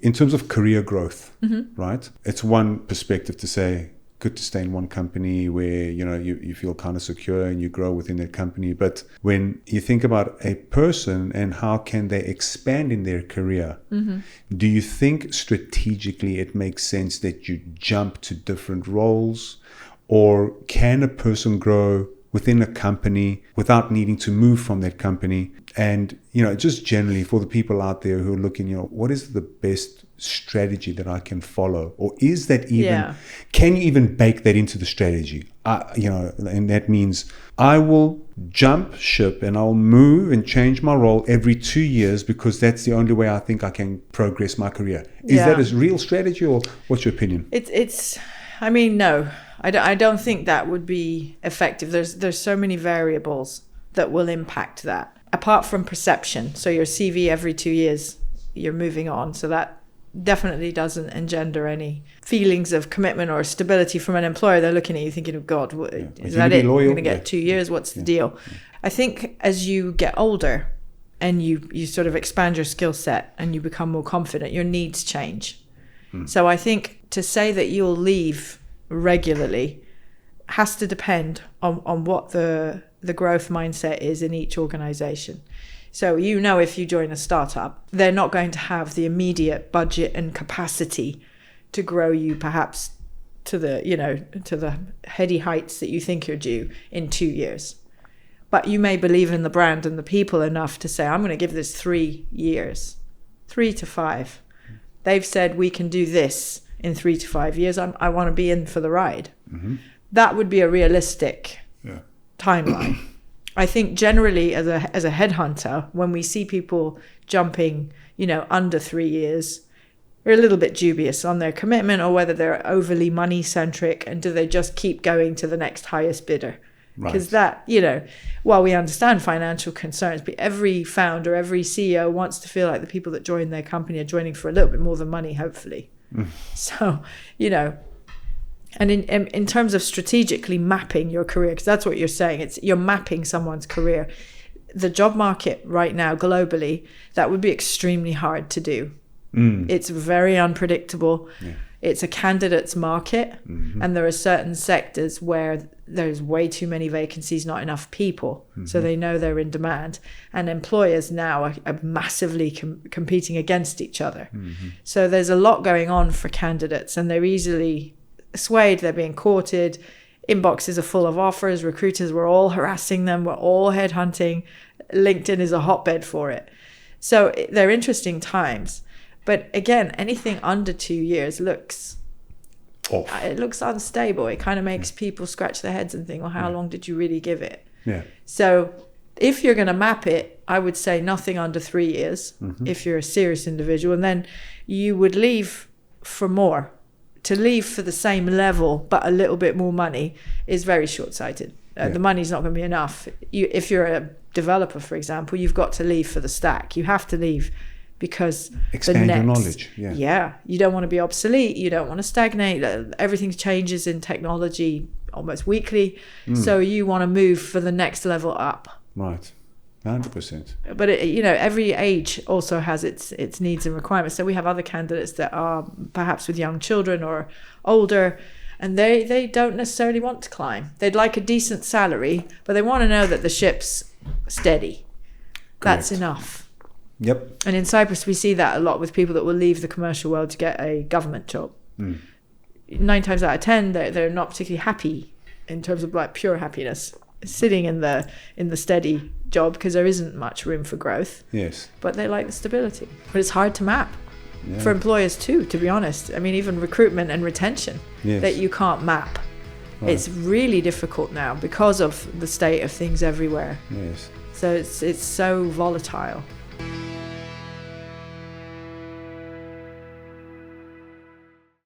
in terms of career growth, right? It's one perspective to say, good to stay in one company where, you feel kind of secure and you grow within that company. But when you think about a person and how can they expand in their career, do you think strategically it makes sense that you jump to different roles? Or can a person grow within a company without needing to move from that company? And, just generally for the people out there who are looking, what is the best strategy that I can follow? Or is that even, can you even bake that into the strategy? And that means I will jump ship and I'll move and change my role every 2 years because that's the only way I think I can progress my career. Is that a real strategy, or what's your opinion? No. I don't think that would be effective. There's so many variables that will impact that. Apart from perception, so your CV every 2 years, you're moving on. So that definitely doesn't engender any feelings of commitment or stability from an employer. They're looking at you thinking, oh God, is that it? You're going to get 2 years? What's the deal? I think as you get older and you sort of expand your skill set and you become more confident, your needs change. So I think to say that you'll leave regularly has to depend on what the growth mindset is in each organization. So if you join a startup, they're not going to have the immediate budget and capacity to grow you perhaps to the heady heights that you think you're due in 2 years. But you may believe in the brand and the people enough to say, I'm going to give this 3 years, 3 to 5. They've said we can do this in 3 to 5 years. I want to be in for the ride. That would be a realistic timeline. I think generally as a headhunter, when we see people jumping, under 3 years, we're a little bit dubious on their commitment or whether they're overly money centric and do they just keep going to the next highest bidder. Because that, while we understand financial concerns, but every founder, every CEO wants to feel like the people that join their company are joining for a little bit more than money, hopefully. So, and in terms of strategically mapping your career, because that's what you're saying, you're mapping someone's career. The job market right now globally, that would be extremely hard to do. It's very unpredictable. It's a candidate's market, and there are certain sectors where there's way too many vacancies, not enough people. So they know they're in demand, and employers now are massively competing against each other. So there's a lot going on for candidates, and they're easily swayed. They're being courted. Inboxes are full of offers. Recruiters, we're all harassing them. We're all headhunting. LinkedIn is a hotbed for it. So they're interesting times. But again, anything under 2 years looks off. It looks unstable. It kind of makes people scratch their heads and think, well, how long did you really give it? So if you're going to map it, I would say nothing under 3 years if you're a serious individual. And then you would leave for more. To leave for the same level but a little bit more money is very short-sighted. The money's not going to be enough. If you're a developer, for example, you've got to leave for the stack. You have to leave because expand your knowledge. You don't want to be obsolete. You don't want to stagnate. Everything changes in technology almost weekly. So you want to move for the next level up. Right. 100%. But every age also has its needs and requirements. So we have other candidates that are perhaps with young children or older, and they don't necessarily want to climb. They'd like a decent salary, but they want to know that the ship's steady. Correct. That's enough. Yep. And in Cyprus, we see that a lot with people that will leave the commercial world to get a government job. 9 times out of 10, they're not particularly happy in terms of like pure happiness, sitting in the steady job because there isn't much room for growth. Yes. But they like the stability. But it's hard to map for employers too, to be honest. I mean, even recruitment and retention that you can't map. Right. It's really difficult now because of the state of things everywhere. Yes. So it's so volatile.